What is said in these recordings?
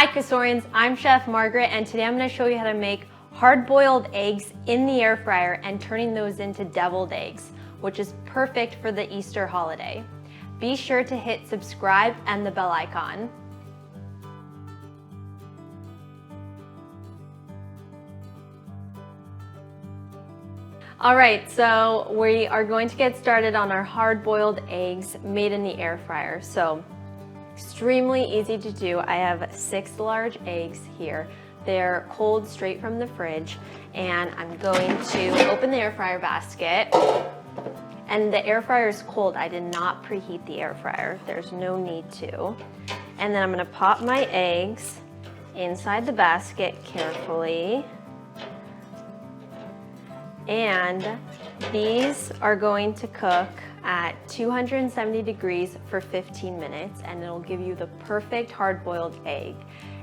Hi Cosorians, I'm Chef Margaret, and today I'm going to show you how to make hard-boiled eggs in the air fryer and turning those into deviled eggs, which is perfect for the Easter holiday. Be sure to hit subscribe and the bell icon. Alright, so we are going to get started on our hard-boiled eggs made in the air fryer. So, extremely easy to do. I have 6 large eggs here. They're cold straight from the fridge, and I'm going to open the air fryer basket. And the air fryer is cold. I did not preheat the air fryer. There's no need to. And then I'm going to pop my eggs inside the basket carefully. And these are going to cook at 270 degrees for 15 minutes, and it'll give you the perfect hard-boiled egg.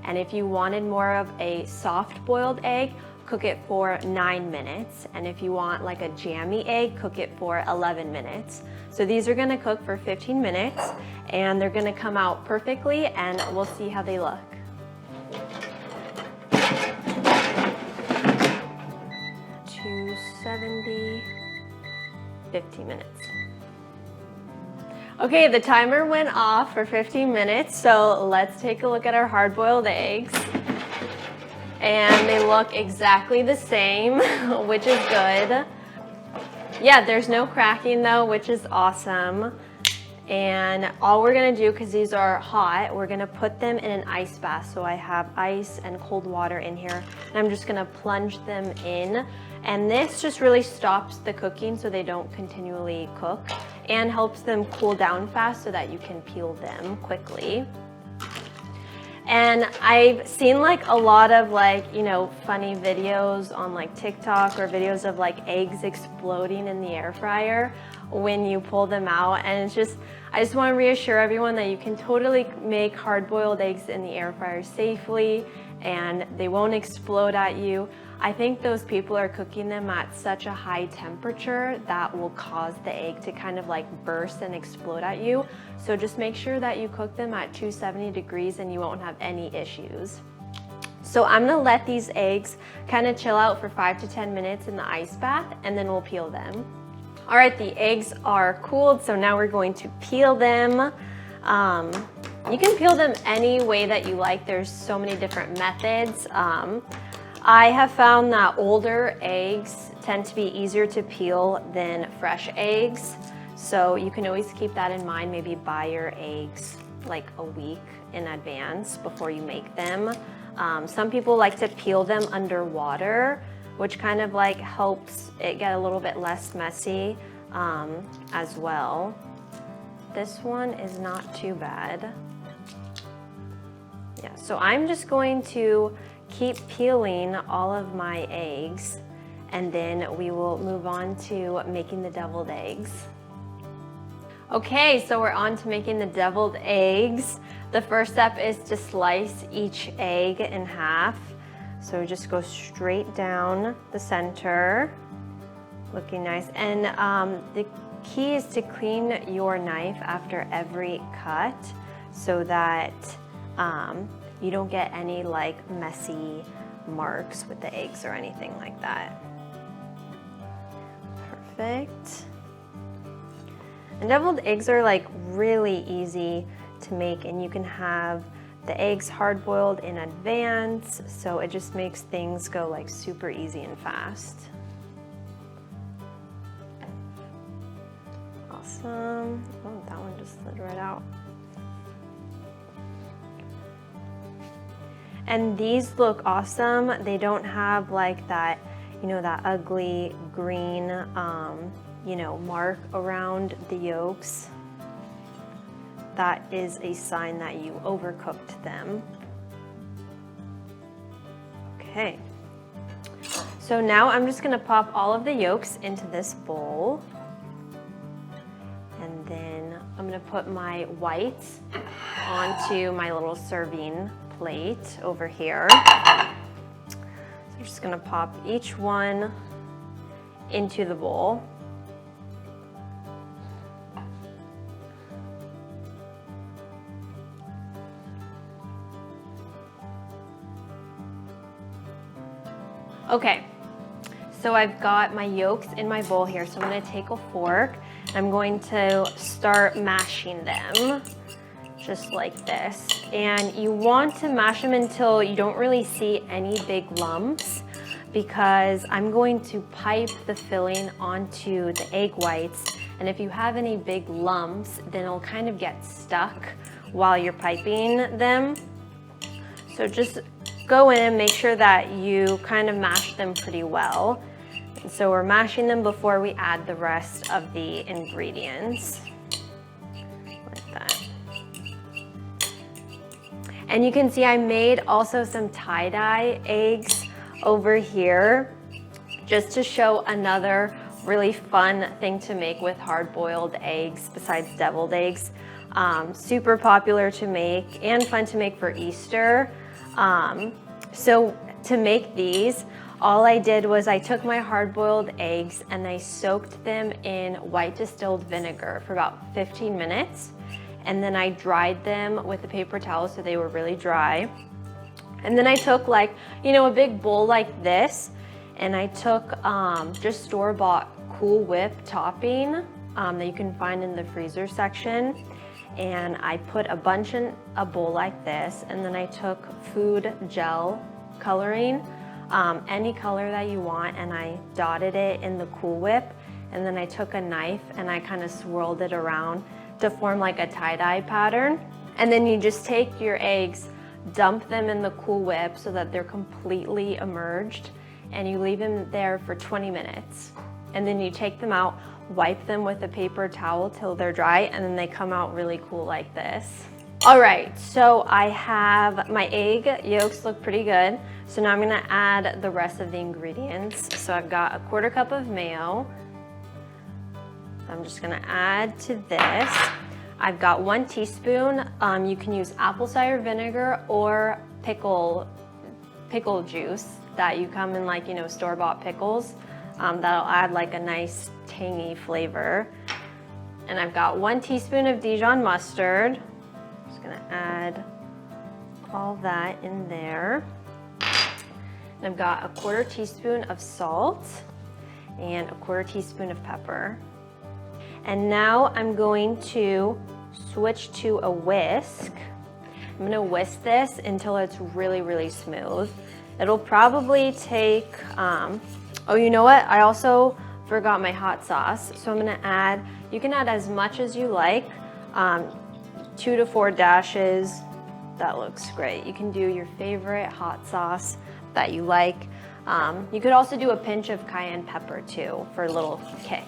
And if you wanted more of a soft-boiled egg, cook it for 9 minutes. And if you want like a jammy egg, cook it for 11 minutes. So these are gonna cook for 15 minutes, and they're gonna come out perfectly, and we'll see how they look. 270, 15 minutes. Okay, the timer went off for 15 minutes, so let's take a look at our hard-boiled eggs. And they look exactly the same, which is good. Yeah, there's no cracking though, which is awesome. And all we're gonna do, because these are hot, we're gonna put them in an ice bath. So I have ice and cold water in here, and I'm just gonna plunge them in. And this just really stops the cooking so they don't continually cook, and helps them cool down fast so that you can peel them quickly. And I've seen like a lot of funny videos on like TikTok, or videos of like eggs exploding in the air fryer when you pull them out. And it's just, I just want to reassure everyone that you can totally make hard-boiled eggs in the air fryer safely, and they won't explode at you. I think those people are cooking them at such a high temperature that will cause the egg to kind of like burst and explode at you. So just make sure that you cook them at 270 degrees and you won't have any issues. So I'm gonna let these eggs kind of chill out for 5 to 10 minutes in the ice bath, and then we'll peel them. All right, the eggs are cooled, so now we're going to peel them. You can peel them any way that you like. There's so many different methods. I have found that older eggs tend to be easier to peel than fresh eggs. So you can always keep that in mind. Maybe buy your eggs like a week in advance before you make them. Some people like to peel them underwater, which kind of like helps it get a little bit less messy as well. This one is not too bad. Yeah, so I'm just going to keep peeling all of my eggs, and then we will move on to making the deviled eggs. Okay, so we're on to making the deviled eggs. The first step is to slice each egg in half. So just go straight down the center, looking nice. And the key is to clean your knife after every cut so that you don't get any like messy marks with the eggs or anything like that. Perfect. And deviled eggs are like really easy to make, and you can have the eggs hard boiled in advance, so it just makes things go like super easy and fast. Awesome. Oh, that one just slid right out. And these look awesome. They don't have like that, that ugly green, mark around the yolks. That is a sign that you overcooked them. Okay. So now I'm just gonna pop all of the yolks into this bowl. And then I'm gonna put my whites onto my little serving plate over here. So I'm just gonna pop each one into the bowl. Okay, so I've got my yolks in my bowl here, so I'm gonna take a fork and I'm going to start mashing them just like this. And you want to mash them until you don't really see any big lumps, because I'm going to pipe the filling onto the egg whites, and if you have any big lumps, then it'll kind of get stuck while you're piping them. So just go in and make sure that you kind of mash them pretty well. And so we're mashing them before we add the rest of the ingredients, like that. And you can see I made also some tie-dye eggs over here, just to show another really fun thing to make with hard-boiled eggs besides deviled eggs. Super popular to make and fun to make for Easter. So to make these, all I did was I took my hard-boiled eggs and I soaked them in white distilled vinegar for about 15 minutes. And then I dried them with a paper towel so they were really dry. And then I took, like, you know, a big bowl like this, and I took just store-bought Cool Whip topping that you can find in the freezer section. And I put a bunch in a bowl like this, and then I took food gel coloring, any color that you want, and I dotted it in the Cool Whip. And then I took a knife and I kind of swirled it around to form like a tie-dye pattern. And then you just take your eggs, dump them in the Cool Whip so that they're completely immersed, and you leave them there for 20 minutes. And then you take them out, wipe them with a paper towel till they're dry, and then they come out really cool like this. All right, so I have my egg yolks look pretty good. So now I'm gonna add the rest of the ingredients. So I've got a 1/4 cup of mayo. I'm just gonna add to this. I've got 1 teaspoon. You can use apple cider vinegar or pickle juice that you come in, like, you know, store-bought pickles. That'll add like a nice tangy flavor. And I've got 1 teaspoon of Dijon mustard. Just gonna add all that in there. And I've got a 1/4 teaspoon of salt and a 1/4 teaspoon of pepper. And now I'm going to switch to a whisk. I'm gonna whisk this until it's really, really smooth. It'll probably take, oh, you know what? I also forgot my hot sauce. So I'm gonna add, you can add as much as you like, 2 to 4 dashes. That looks great. You can do your favorite hot sauce that you like. You could also do a pinch of cayenne pepper too for a little kick.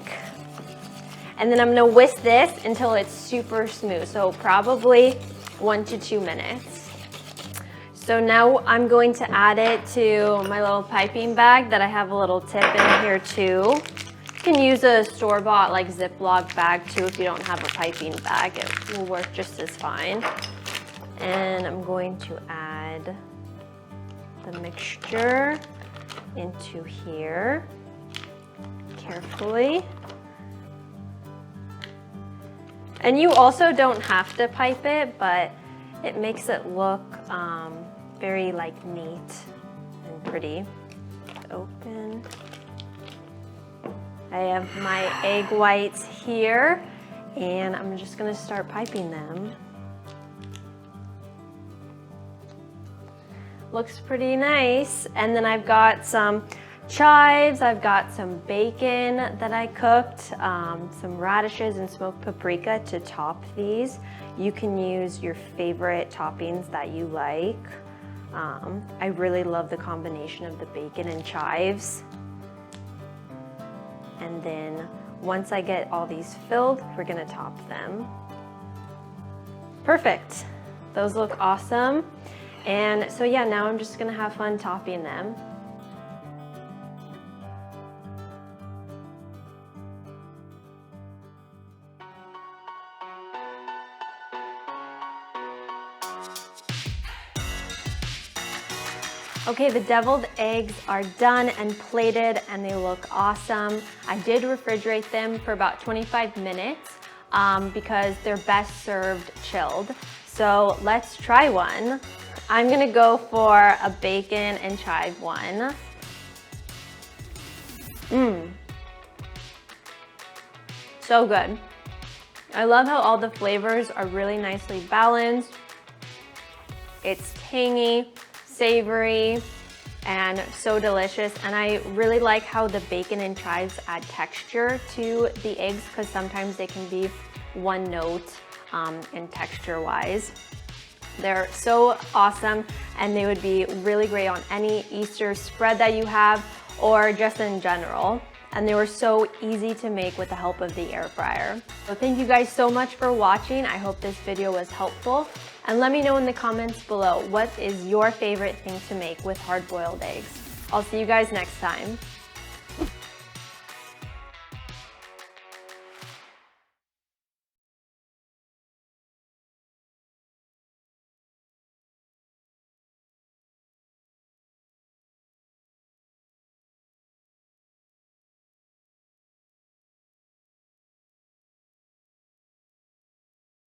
And then I'm gonna whisk this until it's super smooth, so probably 1 to 2 minutes. So now I'm going to add it to my little piping bag that I have a little tip in here too. You can use a store-bought like Ziploc bag too if you don't have a piping bag. It will work just as fine. And I'm going to add the mixture into here carefully. And you also don't have to pipe it, but it makes it look very like neat and pretty. Open. I have my egg whites here, and I'm just gonna start piping them. Looks pretty nice. And then I've got some chives, I've got some bacon that I cooked, some radishes and smoked paprika to top these. You can use your favorite toppings that you like. I really love the combination of the bacon and chives. And then once I get all these filled, we're gonna top them. Perfect. Those look awesome. And so yeah, now I'm just gonna have fun topping them. Okay, the deviled eggs are done and plated, and they look awesome. I did refrigerate them for about 25 minutes because they're best served chilled. So let's try one. I'm gonna go for a bacon and chive one. So good. I love how all the flavors are really nicely balanced. It's tangy, savory, and so delicious. And I really like how the bacon and chives add texture to the eggs, because sometimes they can be one note in texture-wise. They're so awesome, and they would be really great on any Easter spread that you have, or just in general. And they were so easy to make with the help of the air fryer. So thank you guys so much for watching. I hope this video was helpful. And let me know in the comments below, what is your favorite thing to make with hard-boiled eggs? I'll see you guys next time.